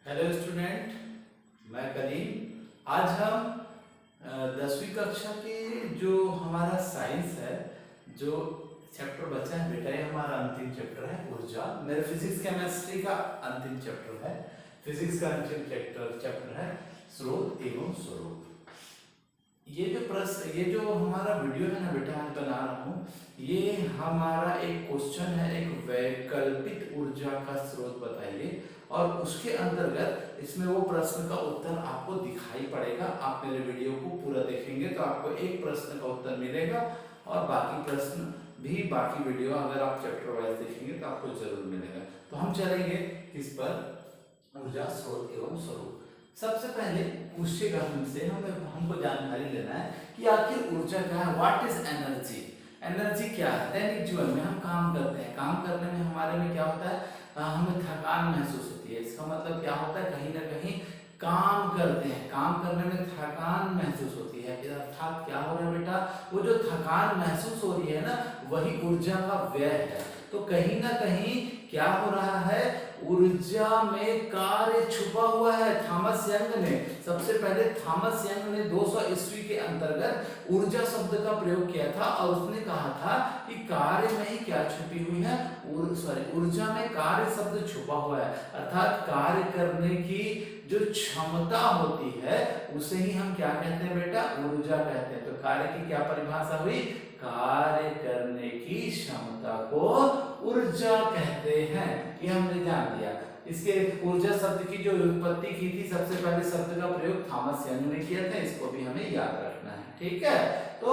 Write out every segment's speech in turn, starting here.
Hello student, मैं करीम। आज हम 10वीं कक्षा के जो हमारा साइंस है, जो चैप्टर बचा है बेटा, ये हमारा अंतिम चैप्टर है ऊर्जा। मेरे फिजिक्स केमिस्ट्री का अंतिम चैप्टर है। फिजिक्स का अंतिम चैप्टर है स्रोत एवं स्वरूप। ये जो हमारा वीडियो है ना बेटा, मैं बना रहा हूँ, ये हमारा एक क्वेश्चन है, एक वैकल्पिक ऊर्जा का स्रोत बताइए, और उसके अंतर्गत इसमें वो प्रश्न का उत्तर आपको दिखाई पड़ेगा। आप मेरे वीडियो को पूरा देखेंगे तो आपको एक प्रश्न का उत्तर मिलेगा, और बाकी प्रश्न भी, बाकी वीडियो अगर आप चैप्टर वाइज देखेंगे तो आपको जरूर मिलेगा। तो हम चलेंगे किस पर, ऊर्जा स्रोत एवं स्वरूप। सबसे पहले पूछेगा हमसे, हमको जानकारी लेना है कि आखिर ऊर्जा क्या है। What is energy? एनर्जी क्या है? दैनिक जीवन में हम काम करते हैं, काम करने में हमारे में क्या होता है, हमें थकान महसूस होती है। इसका मतलब क्या होता है, कहीं ना कहीं काम करते हैं, काम करने में थकान महसूस होती है। अर्थात क्या हो रहा है बेटा, वो जो थकान महसूस हो रही है ना, वही ऊर्जा का व्यय है। तो कहीं ना कहीं क्या हो रहा है, ऊर्जा में कार्य छुपा हुआ है। थॉमस यंग ने, सबसे पहले थॉमस यंग ने 200 ईस्वी के अंतर्गत ऊर्जा शब्द का प्रयोग किया था, और उसने कहा था कि कार्य में ही क्या छुपी हुई है, ऊर्जा में कार्य शब्द छुपा हुआ है। अर्थात कार्य करने की जो क्षमता होती है उसे ही हम क्या कहते हैं बेटा, ऊर्जा कहते हैं। तो कार्य की क्या परिभाषा हुई, कार्य करने की क्षमता को ऊर्जा कहते हैं। ये हमने जान लिया। इसके ऊर्जा शब्द की जो उत्पत्ति की थी, सबसे पहले शब्द का प्रयोग थॉमस यंग ने किया था। इसको भी हमें याद रखना है, ठीक है। तो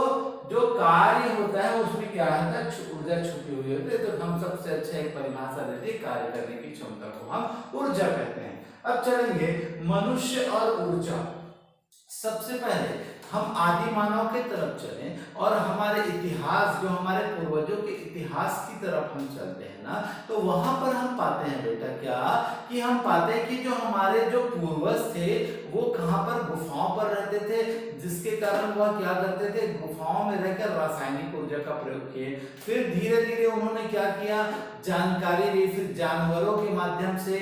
जो कार्य होता है उसमें क्या है, ऊर्जा छुपी हुई होती है। तो हम सबसे अच्छा एक परिभाषा देते हैं, कार्य करने की क्षमता को हम ऊर्जा कहते हैं। अब चलेंगे मनुष्य और ऊर्जा। सबसे पहले हम आदि मानव के तरफ चलें, और हमारे इतिहास, जो हमारे पूर्वजों के इतिहास की तरफ हम चलते हैं ना, तो वहां पर हम पाते हैं बेटा क्या, कि हम पाते हैं कि जो हमारे जो पूर्वज थे वो कहां पर, गुफाओं पर रहते थे, जिसके कारण वह क्या करते थे, गुफाओं में रहकर रासायनिक ऊर्जा का प्रयोग किए। फिर धीरे धीरे उन्होंने क्या किया, जानकारी ली, फिर जानवरों के माध्यम से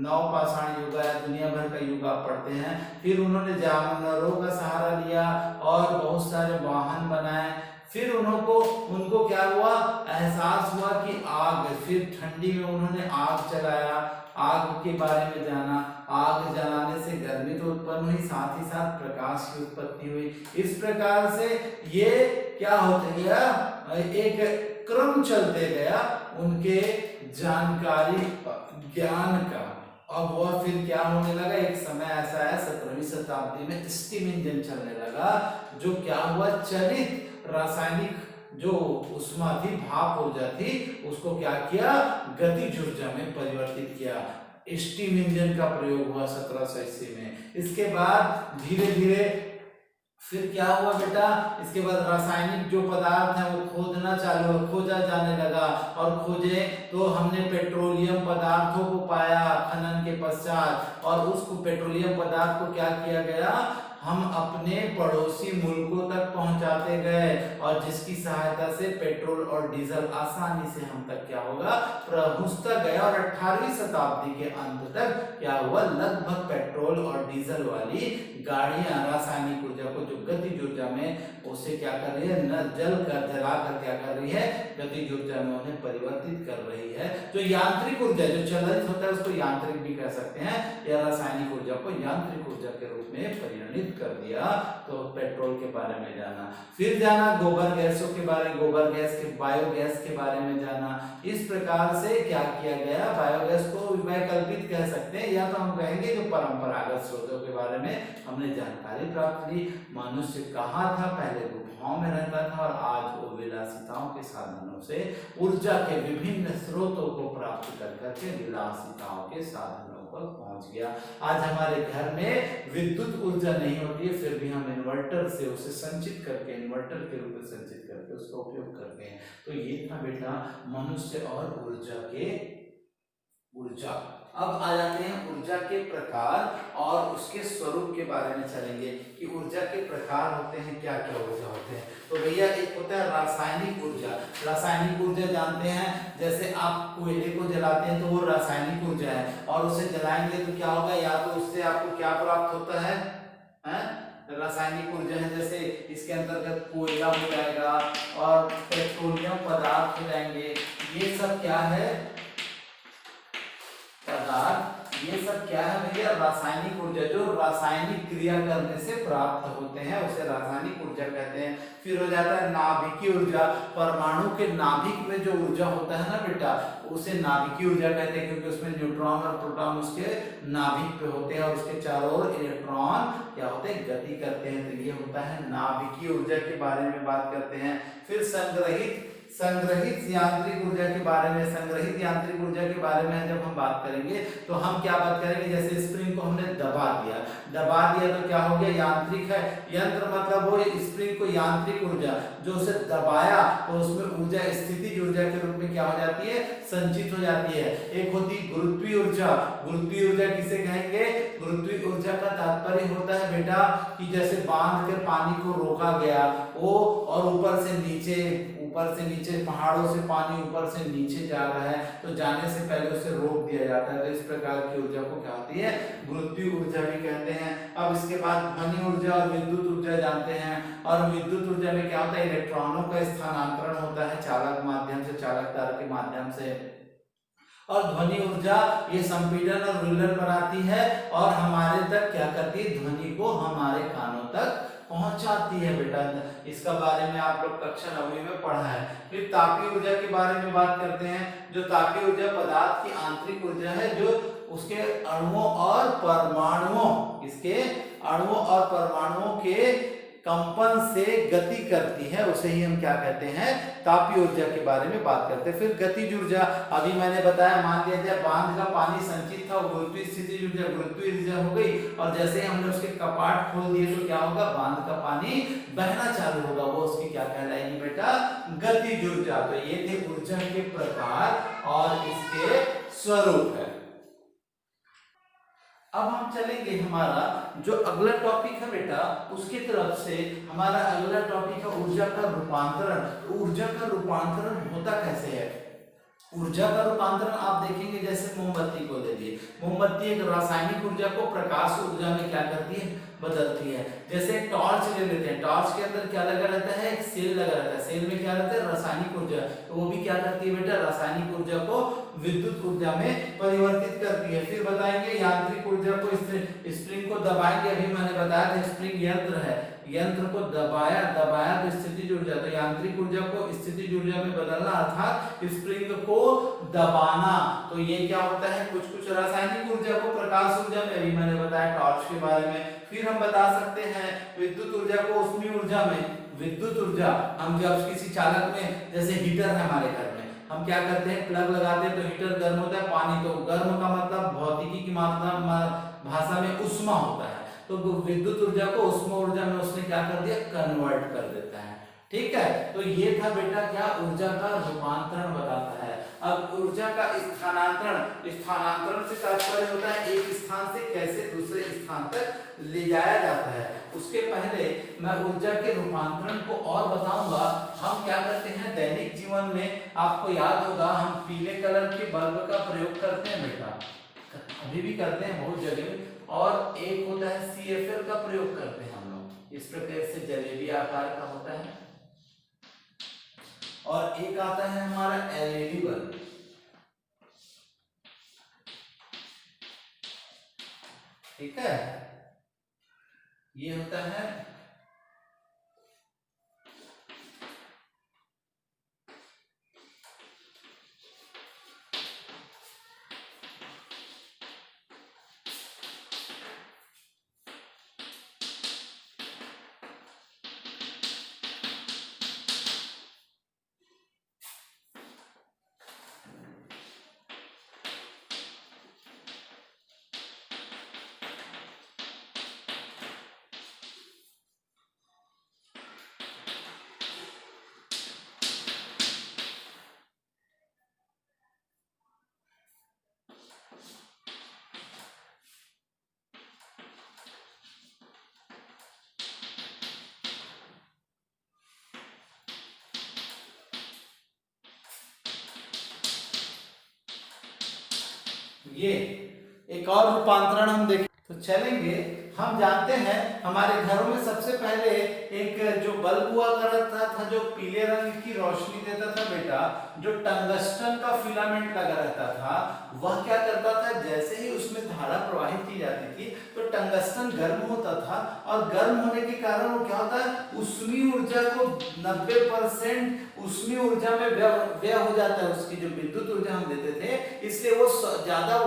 नवपाषाण युग या दुनिया भर का युग आप पढ़ते हैं। फिर उन्होंने जानवरों का सहारा लिया और बहुत सारे वाहन बनाए। फिर उनको क्या हुआ, एहसास हुआ कि आग, फिर ठंडी में उन्होंने आग जलाया, आग के बारे में जाना। आग जलाने से गर्मी तो उत्पन्न हुई, साथ ही साथ प्रकाश की उत्पत्ति हुई। इस प्रकार से ये क्या होते गया, एक क्रम चलते गया उनके जानकारी ज्ञान का। अब वह फिर क्या होने लगा, एक समय ऐसा है 17वीं शताब्दी में स्टीम इंजन चलने लगा, जो क्या हुआ, चलित रासायनिक जो उष्मा थी, भाप ऊर्जा थी, उसको क्या किया, गतिज ऊर्जा में परिवर्तित किया। स्टीम इंजन का प्रयोग हुआ 1700 ईस्वी में। इसके बाद धीरे धीरे फिर क्या हुआ बेटा, इसके बाद रासायनिक जो पदार्थ है वो खोजा जाने लगा, और खोजे तो हमने पेट्रोलियम पदार्थों को पाया खनन के पश्चात, और उसको पेट्रोलियम पदार्थ को क्या किया गया, हम अपने पड़ोसी मुल्कों तक पहुंचाते गए, और जिसकी सहायता से पेट्रोल और डीजल आसानी से हम तक क्या होगा, पहुंचता गया। और 18वीं शताब्दी के अंत तक क्या हुआ, लगभग पेट्रोल और डीजल वाली गाड़ियां रासायनिक ऊर्जा को, जो गतिज ऊर्जा में उसे क्या कर रही है, न जलाकर क्या कर रही है, गतिज ऊर्जा में उन्हें परिवर्तित कर रही है। तो यांत्रिक ऊर्जा जो चलित होता है उसको यांत्रिक भी कह सकते हैं, या रासायनिक ऊर्जा को यांत्रिक ऊर्जा के रूप में परिणित कर दिया। तो पेट्रोल के बारे में जाना, फिर जाना गोबर गैसों के बारे में, गोबर गैस के, बायोगैस के बारे में जाना। इस प्रकार से क्या किया गया, बायोगैस को वैकल्पिक कह सकते हैं, या तो हम कहेंगे जो परंपरागत स्रोतों के बारे में हमने जानकारी प्राप्त की। मनुष्य कहाँ था, पहले गुफाओं में रहता था, और आज वो विलासिताओं के साधनों से ऊर्जा के विभिन्न स्रोतों को प्राप्त कर करके विलासिताओं के साधनों पर पहुंच गया। आज हमारे घर में विद्युत ऊर्जा नहीं होती है, फिर भी हम इन्वर्टर से उसे संचित करके, इन्वर्टर के रूप में संचित करके उसका उपयोग करते हैं। तो ये था बेटा मनुष्य और ऊर्जा के, ऊर्जा अब आ जाते हैं ऊर्जा के प्रकार और उसके स्वरूप के बारे में चलेंगे कि ऊर्जा के प्रकार होते हैं, क्या क्या ऊर्जा होते हैं। तो भैया एक होता है रासायनिक ऊर्जा। रासायनिक ऊर्जा जानते हैं, जैसे आप कोयले को जलाते हैं तो वो रासायनिक ऊर्जा है, और उसे जलाएंगे तो क्या होगा, या तो उससे आपको क्या प्राप्त होता है, रासायनिक ऊर्जा है। जैसे इसके अंतर्गत कोयला हो जाएगा और पेट्रोलियम पदार्थ हो जाएंगे, ये सब क्या है, पदार्थ, ये सब क्या है भैया, रासायनिक ऊर्जा, जो रासायनिक क्रिया करने से प्राप्त होते हैं उसे रासायनिक ऊर्जा कहते हैं। फिर हो जाता है नाभिकीय ऊर्जा। परमाणु के नाभिक में जो ऊर्जा होता है ना बेटा, उसे नाभिकीय ऊर्जा कहते हैं, क्योंकि उसमें न्यूट्रॉन और प्रोटॉन उसके नाभिक पे होते हैं और उसके चारों ओर इलेक्ट्रॉन क्या होते हैं, गति करते हैं। तो ये होता है नाभिकीय ऊर्जा के बारे में बात करते हैं। फिर संग्रहित यांत्रिक ऊर्जा के बारे में, संग्रहित यांत्रिक ऊर्जा के बारे में जब हम बात करेंगे तो हम क्या बात करेंगे, जैसे स्प्रिंग को हमने दबा दिया तो क्या हो गया, यांत्रिक है। यंत्र मतलब वो स्प्रिंग को यांत्रिक ऊर्जा, जो उसे दबाया तो उसमें ऊर्जा स्थितिज ऊर्जा के रूप में क्या हो जाती है, संचित हो जाती है। एक होती गुरुत्वीय ऊर्जा। गुरुत्वीय ऊर्जा किसे कहेंगे, गुरुत्वीय ऊर्जा का तात्पर्य होता है बेटा कि जैसे बांध के पानी को रोका गया वो, और ऊपर से नीचे पहाड़ों से पानी ऊपर से नीचे जा रहा है तो जाने से पहले उसे रोक दिया जाता है। तो इस प्रकार की ऊर्जा को क्या होती है, गुरुत्वीय ऊर्जा भी कहते हैं। अब इसके बाद ध्वनि ऊर्जा और विद्युत ऊर्जा जानते हैं। और विद्युत ऊर्जा में क्या होता है, इलेक्ट्रॉनों का स्थानांतरण होता है चालक माध्यम से, चालक तार के माध्यम से। और ध्वनि ऊर्जा ये संपीड़न और विलयन बनाती है और हमारे तक क्या करती है, ध्वनि को हमारे कानों तक पहुंचाती है बेटा। इसका बारे में आप लोग कक्षा 9वीं में पढ़ा है। फिर तापीय ऊर्जा के बारे में बात करते हैं। जो तापीय ऊर्जा पदार्थ की आंतरिक ऊर्जा है, जो उसके अणुओं और परमाणुओं, इसके अणुओं और परमाणुओं के कंपन से गति करती है, उसे ही हम क्या कहते हैं, तापीय ऊर्जा के बारे में बात करते हैं। फिर गतिज ऊर्जा, अभी मैंने बताया, मान लिया जाए बांध का पानी संचित था, गुरुत्वीय स्थितिज ऊर्जा गुरुत्वीय ऊर्जा हो गई, और जैसे ही हमने उसके कपाट खोल दिए तो क्या होगा, बांध का पानी बहना चालू होगा, वो उसकी क्या कहलाएगी बेटा, गतिज ऊर्जा। तो ये थे ऊर्जा के प्रकार और इसके स्वरूप है। अब हम चलेंगे, हमारा जो अगला टॉपिक है बेटा उसकी तरफ से। हमारा अगला टॉपिक है ऊर्जा का रूपांतरण। ऊर्जा का रूपांतरण होता कैसे है, ऊर्जा का रूपांतरण आप देखेंगे, जैसे मोमबत्ती को ले लिए, मोमबत्ती एक रासायनिक ऊर्जा को प्रकाश ऊर्जा में क्या करती है, बदलती है। जैसे टॉर्च ले लेते हैं, टॉर्च के अंदर क्या लगा रहता है, एक सेल लगा रहता है, सेल में क्या रहता है, रासायनिक ऊर्जा, तो वो भी क्या करती है बेटा, रासायनिक ऊर्जा को विद्युत ऊर्जा में परिवर्तित करती है। फिर बताएंगे यांत्रिक ऊर्जा को, स्प्रिंग को दबाएंगे, अभी मैंने बताया था स्प्रिंग यंत्र है, यंत्र को दबाया तो स्थितिज ऊर्जा, तो यांत्रिक ऊर्जा को स्थितिज ऊर्जा में बदलना अर्थात स्प्रिंग को दबाना। तो ये क्या होता है, कुछ रासायनिक ऊर्जा को प्रकाश ऊर्जा में, अभी मैंने बताया टॉर्च के बारे में। फिर हम बता सकते हैं विद्युत ऊर्जा को उष्मीय ऊर्जा में। विद्युत ऊर्जा हम जब किसी चालक में, जैसे हीटर है हमारे घर में, हम क्या करते हैं, प्लग लगाते हैं तो हीटर गर्म होता है, पानी, तो गर्म का मतलब भौतिकी की मात्रा भाषा में उष्मा होता है, तो विद्युत ऊर्जा को उष्मा ऊर्जा में उसने क्या कर दिया, कन्वर्ट कर देता है। ठीक है, तो ये था बेटा क्या, ऊर्जा का रूपांतरण बताता है। अब ऊर्जा का स्थानांतरण, स्थानांतरण से तात्पर्य होता है एक स्थान से कैसे दूसरे स्थान तक ले जाया जाता है। उसके पहले मैं ऊर्जा के रूपांतरण को और बताऊंगा। हम क्या करते हैं दैनिक जीवन में, आपको याद होगा हम पीले कलर के बल्ब का प्रयोग करते हैं बेटा, अभी भी करते हैं बहुत जगह, और एक होता है CFL का प्रयोग करते हैं हम लोग, इस प्रकार से जलेबी आकार का होता है, और एक आता है हमारा LED बल्ब। ठीक है, ये होता है ये एक और रूपांतरण हम देखें तो चलेंगे। हम जानते हैं हमारे घरों में सबसे पहले एक जो बल्ब हुआ करता था जो पीले रंग की रोशनी देता था बेटा, जो टंगस्टन का फिलामेंट लगा रहता था, वह क्या करता था, जैसे ही उसमें धारा प्रवाहित की जाती थी तो टंगस्टन गर्म होता था और गर्म होने के कारण वो क्या होता है, ऊष्मीय ऊर्जा को 90% ऊष्मीय ऊर्जा में व्यय हो जाता है। उसकी जो विद्युत ऊर्जा हम देते थे, इसलिए वो ज्यादा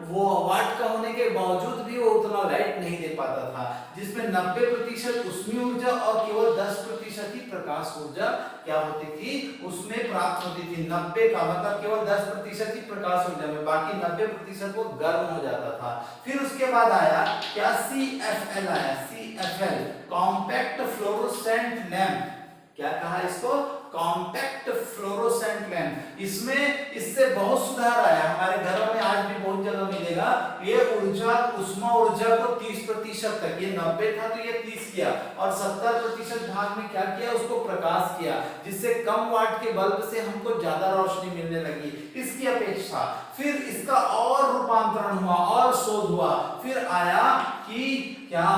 वो वाट का होने के बावजूद भी वो उतना लाइट नहीं दे पाता था, जिसमें 90% ऊष्मीय ऊर्जा और केवल 10% ही प्रकाश ऊर्जा क्या होती थी, उसमें प्राप्त होती थी। 90 का मतलब केवल 10% ही प्रकाश ऊर्जा में, बाकी 90% वो गर्म हो जाता था। फिर उसके बाद आया क्या, CFL आया, CFL कॉम्पैक्ट फ्लोरोसेंट लैंप। क्या कहा इसको, कॉम्पैक्ट फ्लोरोसेंट लैंप। इसमें इससे बहुत सुधार आया, हमारे घरों में आज भी बहुत जगह मिलेगा। ये ऊर्जा उष्मा ऊर्जा को 30% तक, ये 90 था तो ये 30 किया और 70% भाग में क्या किया, उसको प्रकाश किया, जिससे कम वाट के बल्ब से हमको ज्यादा रोशनी मिलने लगी इसकी अपेक्षा। फिर इसका और रूपांतरण हुआ और शोध हुआ। फिर आया कि क्या,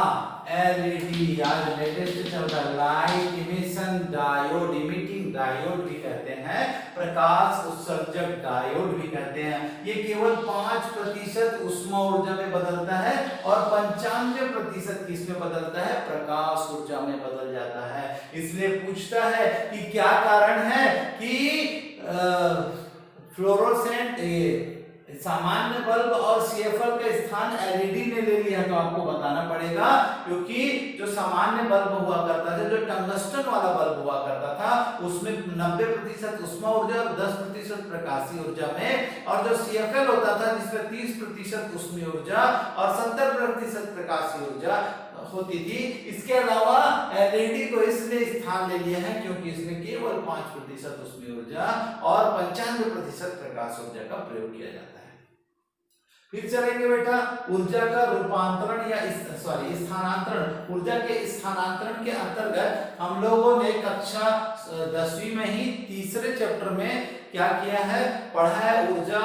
LED, आज लेटेस्ट चल रहा है, light emission diode, emitting diode भी कहते हैं, प्रकाश उत्सर्जक डायोड भी कहते हैं। ये केवल 5% उष्मा ऊर्जा में बदलता है और 95% किसमें बदलता है, प्रकाश ऊर्जा में बदल जाता है। इसलिए पूछता है कि क्या कारण है कि फ्लोरोसेंट सामान्य बल्ब और CFL का स्थान LED ने ले लिया, तो आपको बताना पड़ेगा, क्योंकि जो सामान्य बल्ब हुआ करता था, जो टंगस्टन वाला बल्ब हुआ करता था, उसमें 90% उष्मा ऊर्जा और 10% प्रकाशीय ऊर्जा में, और जो CFL होता था जिसमें 30% उष्मीय ऊर्जा और 70% प्रकाशीय ऊर्जा होती थी। इसके अलावा LED को इसने स्थान ले लिया है क्योंकि इसमें केवल 5% उष्मीय ऊर्जा और 95% प्रकाश ऊर्जा का प्रयोग किया जाता है। फिर चलेंगे बेटा ऊर्जा का रूपांतरण या स्थानांतरण। ऊर्जा के स्थानांतरण के अंतर्गत हम लोगों ने कक्षा 10वीं में ही तीसरे चैप्टर में क्या किया है, पढ़ा है ऊर्जा,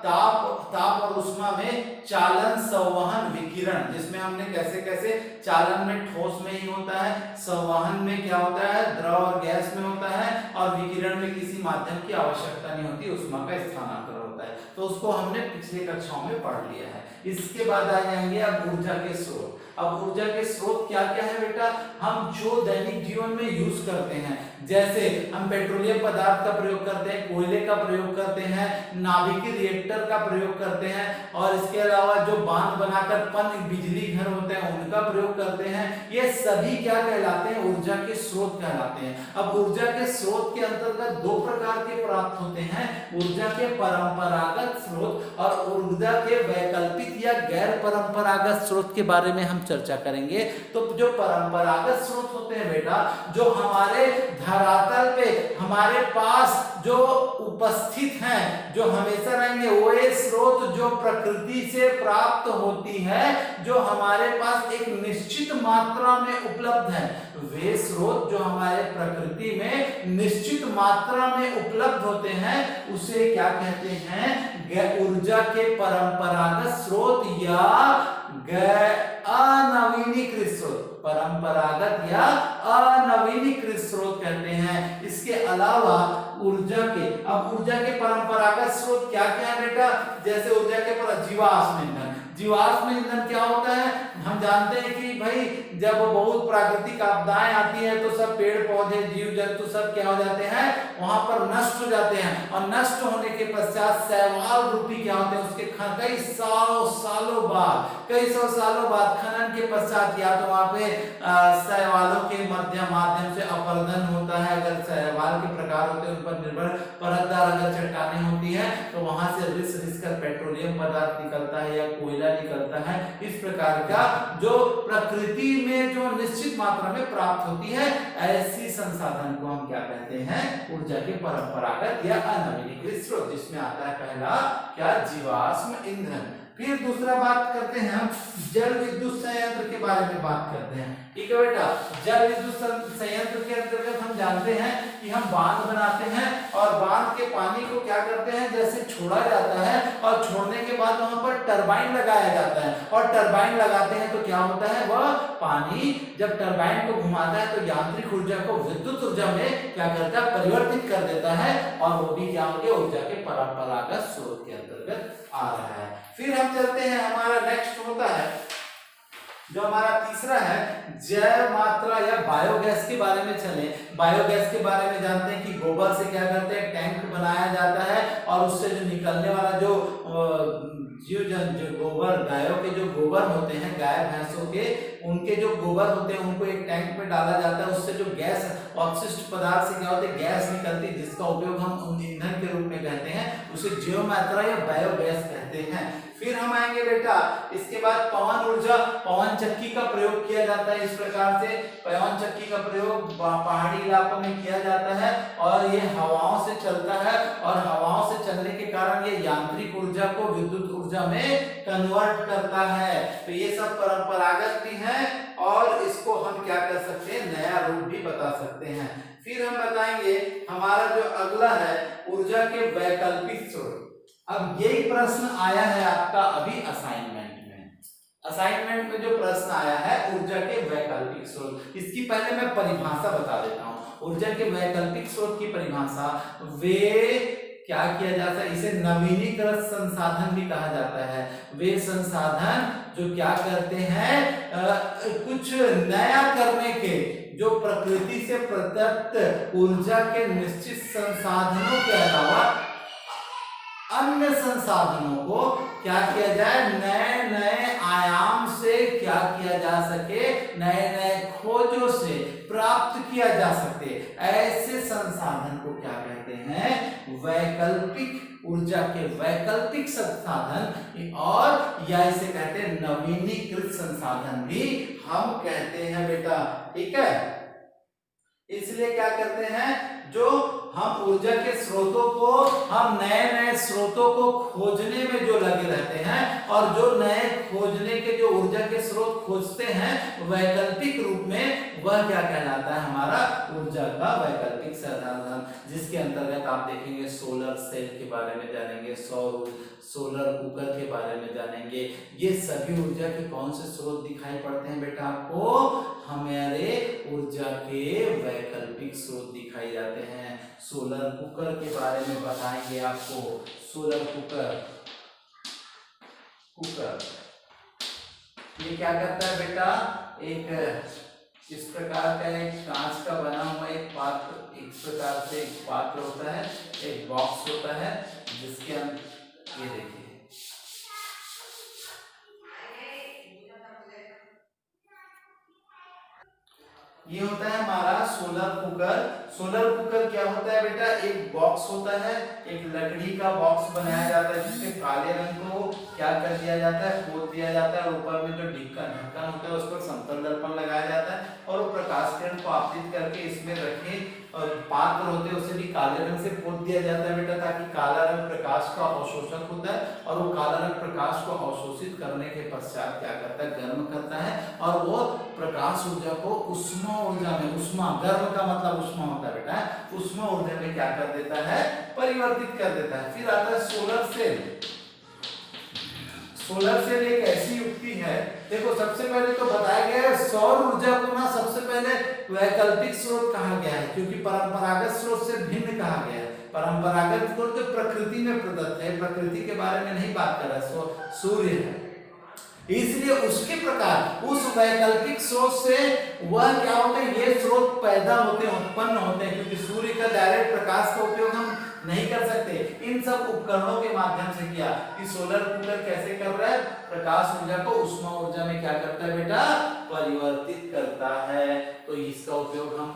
ताप और ऊष्मा में चालन, संवहन, विकिरण, जिसमें हमने कैसे कैसे चालन में ठोस में ही होता है, संवहन में क्या होता है, द्रव और गैस में होता है, और विकिरण में किसी माध्यम की आवश्यकता नहीं होती, ऊष्मा का स्थानांतरण होता है। तो उसको हमने पिछले कक्षाओं में पढ़ लिया है। इसके बाद आ जाएंगे अब ऊर्जा के स्रोत। अब ऊर्जा के स्रोत क्या क्या है बेटा, हम जो दैनिक जीवन में यूज करते हैं, जैसे हम पेट्रोलियम पदार्थ का प्रयोग करते हैं, कोयले का प्रयोग करते हैं, नाभिकीय रिएक्टर का प्रयोग करते हैं, और इसके अलावा जो बांध बनाकर पन बिजली घर होते हैं उनका प्रयोग करते हैं। ये सभी क्या कहलाते हैं, ऊर्जा के स्रोत कहलाते हैं। अब ऊर्जा के स्रोत के अंतर्गत दो प्रकार के प्राप्त होते हैं, ऊर्जा के परंपरागत स्रोत और ऊर्जा के वैकल्पिक या गैर परंपरागत स्रोत के बारे में हम चर्चा करेंगे। तो जो परंपरागत स्रोत होते हैं बेटा, जो हमारे धरातल पे हमारे पास जो उपस्थित हैं, जो हमेशा रहेंगे, वो ये स्रोत जो प्रकृति से प्राप्त होती है, जो हमारे पास एक निश्चित मात्रा में उपलब्ध है, वे स्रोत जो हमारे प्रकृति में निश्चित मात्रा में उपलब्ध होते हैं, उसे क्या कहते हैं, ऊर्जा के परंपरागत स्रोत या अनवीनीकृत स्रोत, परंपरागत या अनवीनीकृत स्रोत कहते हैं। इसके अलावा ऊर्जा के परंपरागत स्रोत क्या क्या है बेटा, जैसे ऊर्जा के जीवाश्म ईंधन। जीवाश्म ईंधन क्या होता है, हम जानते हैं कि भाई जब बहुत प्राकृतिक आपदाएं आती है तो सब पेड़ पौधे जीव जंतु सब क्या हो जाते हैं, वहां पर नष्ट हो जाते हैं, और नष्ट होने के पश्चात शैवाल रूपी क्या होते हैं, उसके कई सौ सालों बाद खनन के पश्चात या तो वहां पे शैवालों के माध्यम से अपरदन होता है, अगर शैवाल के प्रकार होते हैं उन पर निर्भर, परतदार अगर चट्टानें होती है तो वहां से रिस कर पेट्रोलियम पदार्थ निकलता है या कोयला निकलता है। इस प्रकार का जो प्रकृति में जो निश्चित मात्रा में प्राप्त होती है, ऐसी संसाधन को हम क्या कहते हैं, ऊर्जा के परंपरागत या अनवीनीकृत स्रोत, जिसमें आता है पहला क्या, जीवाश्म ईंधन। फिर दूसरा बात करते हैं हम जल विद्युत संयंत्र के बारे में बात करते हैं। ठीक है बेटा। जल विद्युत संयंत्र के अंतर्गत हम जानते हैं कि हम बांध बनाते हैं और बांध के पानी को क्या करते हैं, जैसे छोड़ा जाता है और छोड़ने के बाद वहां पर टरबाइन लगाया जाता है और टरबाइन लगाते हैं तो क्या होता है, वह पानी जब टरबाइन को घुमाता है तो यांत्रिक ऊर्जा को विद्युत ऊर्जा में क्या करता है, परिवर्तित कर देता है और वो भी क्या हो गया, ऊर्जा के परंपरागत स्रोत के अंतर्गत आ रहा है। फिर हम चलते हैं, हमारा नेक्स्ट होता है जो हमारा तीसरा है जैव मात्रा या बायोगैस के बारे में चले। बायोगैस के बारे में जानते हैं कि गोबर से क्या करते हैं, टैंक बनाया जाता है और उससे जो निकलने वाला जो गोबर, गायों के जो गोबर होते हैं, गाय भैंसों के, उनके जो गोबर होते हैं उनको एक टैंक में डाला जाता है। उससे जो गैस, अपशिष्ट पदार्थ से क्या होते हैं, गैस निकलती है जिसका उपयोग हम ईंधन के रूप में कहते हैं, उसे जैव मात्रा या बायोगैस कहते हैं। फिर हम आएंगे बेटा इसके बाद पवन ऊर्जा। पवन चक्की का प्रयोग किया जाता है। इस प्रकार से पवन चक्की का प्रयोग पहाड़ी इलाकों में किया जाता है और ये हवाओं से चलता है और हवाओं से चलने के कारण ये यांत्रिक ऊर्जा को विद्युत ऊर्जा में कन्वर्ट करता है। तो ये सब परंपरागत भी है और इसको हम क्या कर सकते हैं, नया रूप भी बता सकते हैं। फिर हम बताएंगे हमारा जो अगला है ऊर्जा के वैकल्पिक स्रोत। अब यही प्रश्न आया है आपका अभी असाइनमेंट में। असाइनमेंट में जो प्रश्न आया है ऊर्जा के वैकल्पिक स्रोत, इसकी पहले मैं परिभाषा बता देता हूं। ऊर्जा के वैकल्पिक स्रोत की परिभाषा, वे क्या किया जाता है, इसे नवीनीकृत संसाधन भी कहा जाता है। वे संसाधन जो क्या करते हैं, कुछ नया करने के, जो प्रकृति से प्रदत्त ऊर्जा के निश्चित संसाधनों के अलावा अन्य संसाधनों को क्या किया जाए, नए नए आयाम से क्या किया जा सके, नए नए खोजों से प्राप्त किया जा सके, ऐसे संसाधन को क्या कहते हैं, वैकल्पिक ऊर्जा के वैकल्पिक संसाधन, और या इसे कहते हैं नवीनीकृत संसाधन भी हम कहते हैं बेटा। ठीक है, इसलिए क्या करते हैं, जो हम ऊर्जा के स्रोतों को, हम नए नए स्रोतों को खोजने में जो लगे रहते हैं और जो नए खोजने के जो ऊर्जा के स्रोत खोजते हैं वैकल्पिक रूप में, वह क्या कहलाता है, हमारा ऊर्जा का वैकल्पिक संसाधन। जिसके अंतर्गत आप देखेंगे सोलर सेल के बारे में जानेंगे, सोलर कुकर के बारे में जानेंगे। ये सभी ऊर्जा के कौन से स्रोत दिखाई पड़ते हैं बेटा आपको, हमारे ऊर्जा के वैकल्पिक स्रोत दिखाई जाते हैं। सोलर कुकर के बारे में बताएंगे आपको। सोलर कुकर ये क्या करता है बेटा, एक इस प्रकार का एक कांच का बना हुआ एक पात्र, इस प्रकार से एक पात्र होता है, एक बॉक्स होता है जिसके अंदर ये देखिए ये होता है हमारा सोलर कुकर। सोलर कुकर क्या होता है बेटा, एक बॉक्स होता है, एक लकड़ी का बॉक्स बनाया जाता है जिसके काले रंग को क्या कर दिया जाता है, पोत दिया जाता है। ऊपर में जो ढक्कन होता है उस पर समतल दर्पण लगाया जाता है और वो प्रकाश किरण को आपतित करके इसमें रखे और पात्र होते हैं उसे भी काले रंग से पोत दिया जाता है बेटा, ताकि काला रंग प्रकाश का अवशोषक होता है और वो काला रंग प्रकाश को अवशोषित करने के पश्चात क्या करता है, गर्म करता है और वो प्रकाश ऊर्जा को उष्मा ऊर्जा में, उष्मा गर्म का मतलब उष्मा होता है बेटा, उष्मा ऊर्जा में क्या कर देता है, परिवर्तित कर देता है। फिर आता है सोलर सेल। सोलर सेल एक ऐसी युक्ति है, देखो सबसे पहले तो बताया गया है सौर ऊर्जा को ना सबसे पहले वैकल्पिक स्रोत कहा गया है, क्योंकि परंपरागत स्रोत से भिन्न कहा गया है। परंपरागत स्रोत जो प्रकृति में प्रदत्त है, प्रकृति के बारे में नहीं बात कर रहा, सूर्य है, इसलिए उसके प्रकार उस वैकल्पिक स्रोत से वह क्या होते हैं, ये स्रोत पैदा होते हैं, उत्पन्न होते हैं, क्योंकि सूर्य का डायरेक्ट प्रकाश का उपयोग हम नहीं कर सकते। इन सब उपकरणों के माध्यम से किया कि सोलर कुकर कैसे कर रहा है, प्रकाश ऊर्जा को उष्मा ऊर्जा में क्या करता है बेटा, परिवर्तित करता है। तो इसका उपयोग हम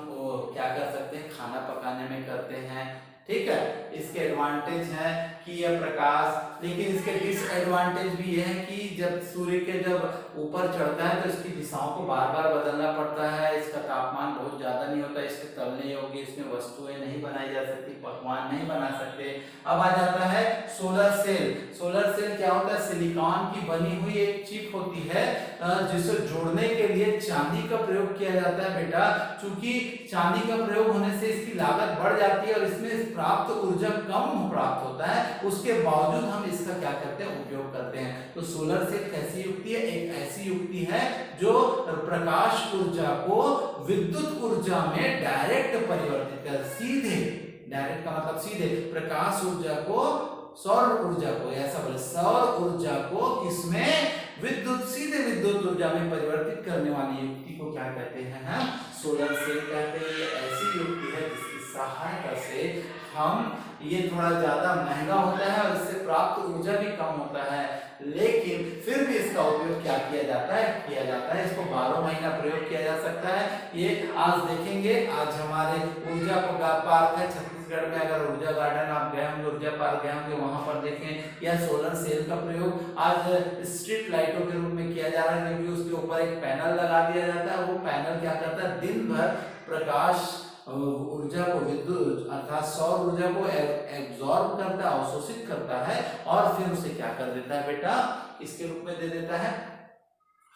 क्या कर सकते हैं, खाना पकाने में करते हैं, ठीक है, इसके एडवांटेज है कि यह प्रकाश, लेकिन इसके डिसएडवांटेज भी ये है कि जब सूर्य के जब ऊपर चढ़ता है तो इसकी दिशाओं को बार बार बदलना पड़ता है, इसका तापमान बहुत ज्यादा नहीं होता, इसके तलने योग्य इसमें वस्तुएं नहीं बनाई जा सकती, पकवान नहीं बना सकते। अब आ जाता है सोलर सेल। सोलर सेल क्या होता है, सिलिकॉन की बनी हुई एक चिप होती है जिसे जोड़ने के लिए चांदी का प्रयोग किया जाता है बेटा। चूंकि चांदी का प्रयोग होने से इसकी लागत बढ़ जाती है और इसमें प्राप्त ऊर्जा कम प्राप्त होता है, उसके बावजूद हम इसका क्या करते हैं, उपयोग करते हैं। तो सोलर सेल कैसी युक्ति है, एक ऐसी युक्ति है जो प्रकाश ऊर्जा को विद्युत ऊर्जा में डायरेक्ट परिवर्तित कर, सीधे, डायरेक्ट का मतलब सीधे, प्रकाश ऊर्जा को, सौर ऊर्जा को, ऐसा बोले, सौर ऊर्जा को किसमें, विद्युत, सीधे विद्युत ऊर्जा में परिवर्तित करने वाली युक्ति को क्या कहते हैं, हम सोलर सेल कहते हैं। ये ऐसी युक्ति है जिसकी सहायता से हम, ये थोड़ा ज्यादा महंगा होता है और इससे प्राप्त ऊर्जा भी कम होता है, लेकिन फिर भी इसका उपयोग क्या किया जाता है, इसको 12 महीना प्रयोग किया जा सकता है। ये आज देखेंगे, आज हमारे ऊर्जा पार्क है छत्तीसगढ़ में, अगर ऊर्जा गार्डन आप गए होंगे, ऊर्जा पार्क गए होंगे, वहां पर देखें यह सोलर सेल का प्रयोग आज स्ट्रीट लाइटों के रूप में किया जा रहा है, क्योंकि उसके ऊपर एक पैनल लगा दिया जाता है। वो पैनल क्या करता है, दिन भर प्रकाश ऊर्जा को, विद्युत अर्थात सौर ऊर्जा को एब्जॉर्ब करता है, अवशोषित करता है और फिर उसे क्या कर देता है बेटा, इसके रूप में दे देता है,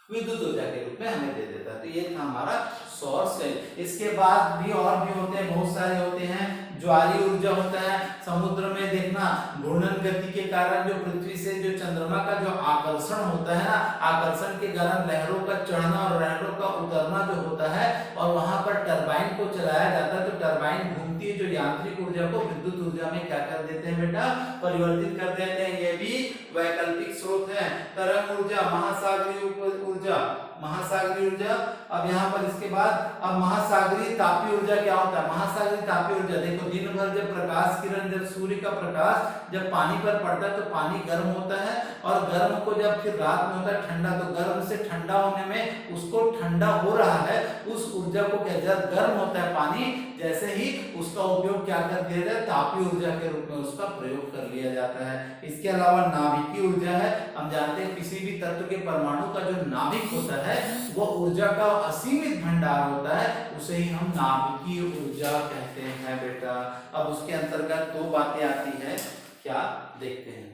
विद्युत ऊर्जा के रूप में हमें दे देता है। तो ये था हमारा सौर सेल। इसके बाद भी और भी होते हैं, बहुत सारे होते हैं। ज्वारीय ऊर्जा होता है, समुद्र में देखना घूर्णन गति के कारण जो पृथ्वी से जो चंद्रमा का जो आकर्षण होता है ना, आकर्षण के कारण लहरों का चढ़ना और लहरों का उतरना जो होता है, और वहां पर टरबाइन को चलाया जाता है, तो टरबाइन घूमती है, जो यांत्रिक ऊर्जा को विद्युत ऊर्जा में क्या कर देते हैं बेटा, परिवर्तित कर देते हैं। ये भी वैकल्पिक स्रोत है। तरंग ऊर्जा, महासागरीय ऊर्जा, महासागरीय ऊर्जा। अब यहाँ पर इसके बाद अब महासागरीय तापीय ऊर्जा क्या होता है, महासागरीय तापीय ऊर्जा, देखो दिन भर जब प्रकाश किरण, जब सूर्य का प्रकाश जब पानी पर पड़ता है तो पानी गर्म होता है, और गर्म को जब फिर रात में होता है ठंडा, तो गर्म से ठंडा होने में उसको ठंडा हो रहा है, उस ऊर्जा को क्या, जब गर्म होता है पानी, जैसे ही उसका उपयोग क्या कर दिया जाए, तापीय ऊर्जा के रूप में उसका प्रयोग कर लिया जाता है। इसके अलावा नाभिकीय ऊर्जा है। हम जानते हैं किसी भी तत्व के परमाणु का जो नाभिक होता है वो ऊर्जा का असीमित भंडार होता है, उसे ही हम नाभिकीय ऊर्जा कहते हैं बेटा। अब उसके अंतर्गत दो बातें आती है, क्या देखते हैं।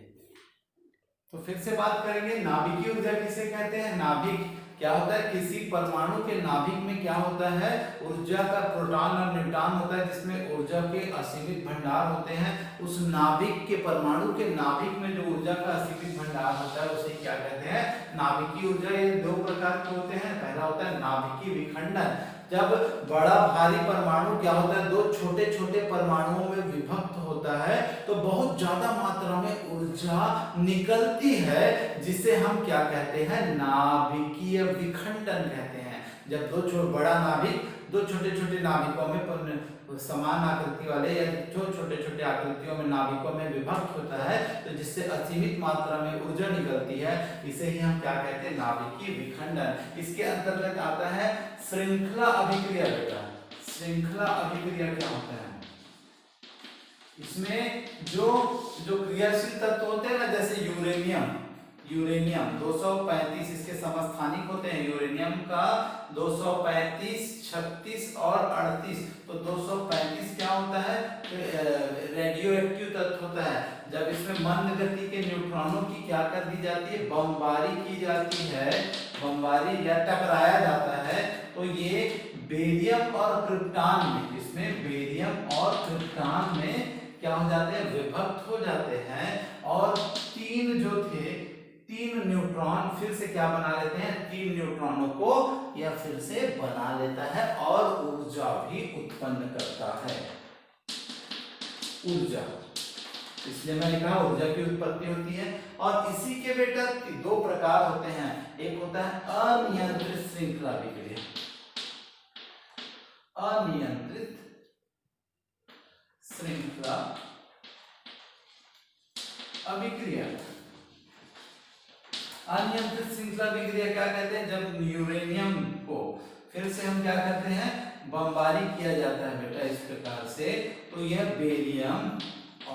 तो फिर से बात करेंगे, नाभिकीय ऊर्जा किसे कहते हैं। नाभिक क्या होता है, किसी परमाणु के नाभिक में क्या होता है, ऊर्जा का प्रोटॉन और न्यूट्रॉन होता है, जिसमें ऊर्जा के असीमित भंडार होते हैं। उस नाभिक के, परमाणु के नाभिक में जो ऊर्जा का असीमित भंडार होता है उसे क्या कहते हैं, नाभिकीय ऊर्जा। ये दो प्रकार के होते हैं। पहला होता है नाभिकीय विखंडन, जब बड़ा भारी परमाणु क्या होता है, दो छोटे छोटे परमाणुओं में विभक्त होता है, तो बहुत ज्यादा मात्रा में ऊर्जा निकलती है, जिसे हम क्या कहते हैं, नाभिकीय विखंडन कहते हैं। जब बड़ा नाभिक दो छोटे छोटे नाभिकों में समान आकृति वाले या छोटे छोटे आकृतियों में नाभिकों में विभक्त होता है, तो जिससे असीमित मात्रा में ऊर्जा निकलती है, इसे ही हम क्या कहते हैं, नाभिकीय विखंडन। इसके अंतर्गत आता है श्रृंखला अभिक्रिया बेटा। श्रृंखला अभिक्रिया क्या होता है, इसमें जो क्रियाशील तत्व होते हैं ना, जैसे यूरेनियम 235 इसके समस्थानिक होते हैं। यूरेनियम का 235, 36 और 38। तो 235 क्या होता है, रेडियो एक्टिव तत्व होता है। जब इसमें मंद गति के न्यूट्रॉनों की क्या कर दी जाती है, बमबारी की जाती है, बमबारी या टकराया जाता है, तो ये बेरियम और क्रिप्टॉन में, इसमें बेरियम और क्रिप्टॉन में क्या हो जाते हैं, विभक्त हो जाते हैं, और तीन न्यूट्रॉन फिर से क्या बना लेते हैं, तीन न्यूट्रॉनों को या फिर से बना लेता है और ऊर्जा भी उत्पन्न करता है। ऊर्जा, इसलिए मैंने कहा ऊर्जा की उत्पत्ति होती है। और इसी के बेटा दो प्रकार होते हैं, एक होता है अनियंत्रित श्रृंखला अभिक्रिया, अनियंत्रित श्रृंखला अभिक्रिया। अनियंत्रित श्रृंखला अभिक्रिया क्या कहते हैं, जब यूरेनियम को फिर से हम क्या करते हैं, बमबारी किया जाता है बेटा इस प्रकार से, तो यह बेरियम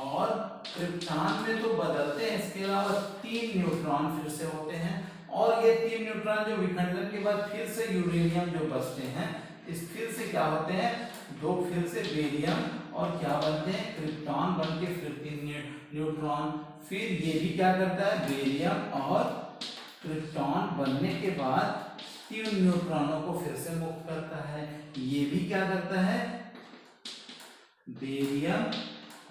और क्रिप्टॉन में तो बदलते हैं, इसके अलावा 3 न्यूट्रॉन फिर से होते हैं, और ये 3 न्यूट्रॉन जो विखंडन के बाद फिर से यूरेनियम जो बचते हैं, इस फिर से क्या होते हैं, 2 फिर से बेरियम और क्या बनते हैं, क्रिप्टॉन बन के फिर 3 न्यूट्रॉन, फिर ये भी क्या करता है, बेरियम और क्रिप्टॉन बनने के बाद 3 न्यूट्रॉनों को फिर से मुक्त करता है, ये भी क्या करता है, बेरियम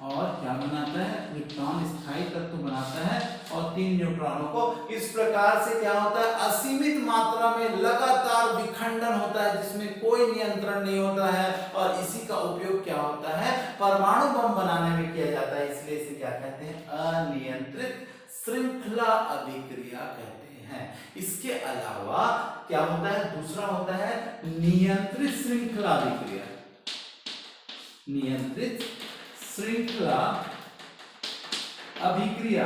और क्या बनाता है, क्रिप्टॉन स्थायी तत्व बनाता है और 3 न्यूट्रॉनों को, इस प्रकार से क्या होता है, असीमित मात्रा में लगातार विखंडन होता है जिसमें कोई नियंत्रण नहीं होता है, और इसी का उपयोग क्या होता है, परमाणु बम बनाने में किया जाता है, इसलिए इसे क्या कहते हैं, अनियंत्रित श्रृंखला अभिक्रिया कहते हैं। इसके अलावा क्या होता है, दूसरा होता है नियंत्रित श्रृंखला अभिक्रिया, नियंत्रित श्रृंखला अभिक्रिया,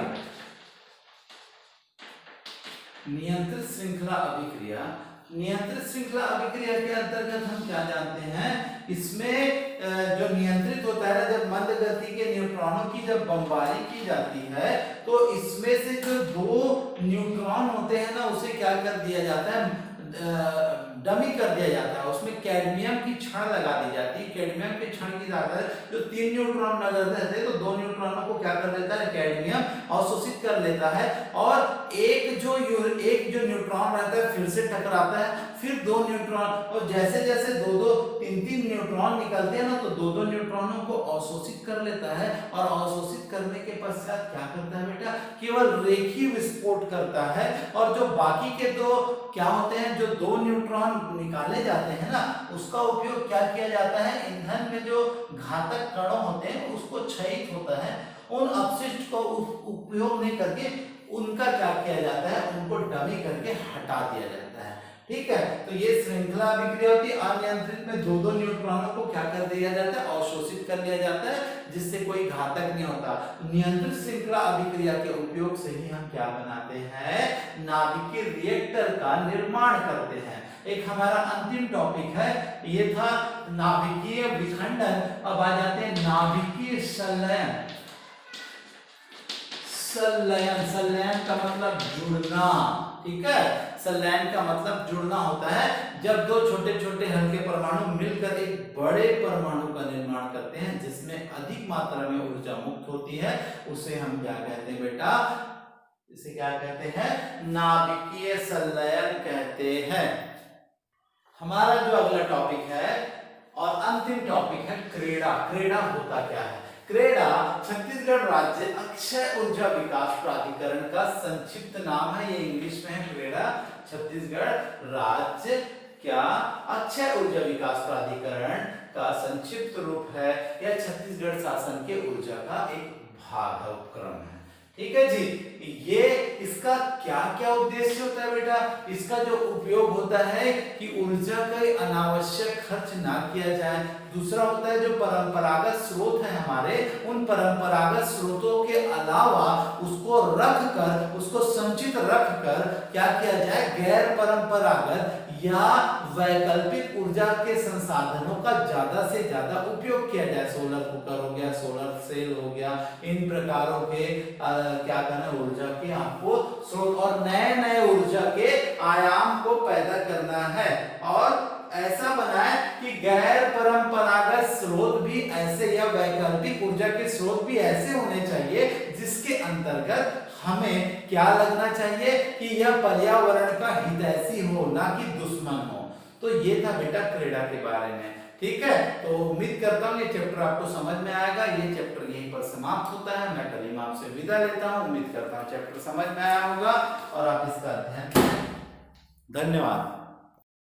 नियंत्रित श्रृंखला अभिक्रिया, नियंत्रित श्रृंखला अभिक्रिया के अंतर्गत हम क्या जानते हैं, इसमें जो नियंत्रित होता है, जब मंद गति के न्यूट्रॉनों की जब बमबारी की जाती है तो इसमें से जो 2 न्यूट्रॉन होते हैं ना, उसे क्या कर दिया जाता है, डमी कर दिया जाता है, उसमें कैडमियम की छड़ लगा दी जाती है, कैडमियम की छड़ की जाता है, जो 3 न्यूट्रॉन नगर रहते हैं तो 2 न्यूट्रॉनों को क्या कर लेता है, कैडमियम अवशोषित कर लेता है, और एक जो न्यूट्रॉन रहता है फिर से टकराता है, फिर 2 न्यूट्रॉन, और जैसे जैसे 2-2 3-3 न्यूट्रॉन निकलते हैं ना, तो 2-2 न्यूट्रॉनों को अवशोषित कर लेता है, और अवशोषित करने के पश्चात क्या करता है बेटा, केवल रेखीय विस्फोट करता है, और जो बाकी के 2 क्या होते हैं, जो 2 न्यूट्रॉन निकाले जाते हैं ना, उसका उपयोग क्या किया जाता है, ईंधन में जो घातक कणों होते हैं उसको क्षयित होता है, उन अपशिष्ट को उपयोग नहीं करके उनका क्या किया जाता है, उनको डमी करके हटा दिया जाता है, ठीक है। तो ये श्रृंखला अभिक्रिया होती है, अनियंत्रित में 2-2 न्यूट्रॉनों को क्या कर दिया जाता है, अवशोषित कर लिया जाता है, जिससे कोई घातक नहीं होता। नियंत्रित श्रृंखला अभिक्रिया के उपयोग से ही हम क्या बनाते हैं, नाभिकीय रिएक्टर का निर्माण करते हैं। एक हमारा अंतिम टॉपिक है, ये था नाभिकीय विखंडन। अब आ जाते हैं नाभिकीय संलयन। संलयन, संलयन का मतलब जुड़ना, ठीक है, संलयन का मतलब जुड़ना होता है, जब 2 छोटे छोटे हल्के परमाणु मिलकर एक बड़े परमाणु का निर्माण करते हैं जिसमें अधिक मात्रा में ऊर्जा मुक्त होती है, उसे हम क्या कहते हैं बेटा, इसे क्या कहते हैं, नाभिकीय संलयन कहते हैं। हमारा जो अगला टॉपिक है और अंतिम टॉपिक है क्रेडा। क्रेडा होता क्या है? क्रेडा छत्तीसगढ़ राज्य अक्षय ऊर्जा विकास प्राधिकरण का संक्षिप्त नाम है। ये इंग्लिश में है क्रेडा, छत्तीसगढ़ राज्य क्या अक्षय ऊर्जा विकास प्राधिकरण का संक्षिप्त रूप है। यह छत्तीसगढ़ शासन के ऊर्जा का एक भाग है, उपक्रम है, ठीक है जी। ये इसका क्या क्या उद्देश्य होता है बेटा? इसका जो उपयोग होता है कि ऊर्जा का अनावश्यक खर्च ना किया जाए। दूसरा होता है जो परंपरागत स्रोत है हमारे, उन परंपरागत स्रोतों के अलावा उसको रख कर, उसको संचित रख कर क्या किया जाए, गैर परंपरागत या वैकल्पिक ऊर्जा के संसाधनों का ज्यादा से ज्यादा उपयोग किया जाए। सोलर कुकर हो गया, सोलर सेल हो गया, इन प्रकारों के क्या करना, ऊर्जा के आपको स्रोत और नए नए ऊर्जा के आयाम को पैदा करना है। और ऐसा बनाए कि गैर परंपरागत स्रोत भी ऐसे या वैकल्पिक ऊर्जा के स्रोत भी ऐसे होने चाहिए जिसके अंतर्गत हमें क्या लगना चाहिए कि यह पर्यावरण का हितैषी हो, ना कि दुश्मन हो। तो ये था बेटा क्रेडा के बारे में, ठीक है। तो उम्मीद करता हूँ ये चैप्टर आपको समझ में आएगा। ये चैप्टर यहीं पर समाप्त होता है। मैं करीम आपसे विदा लेता हूँ। उम्मीद करता हूँ चैप्टर समझ में आया होगा और आप इसका अध्ययन करें। धन्यवाद।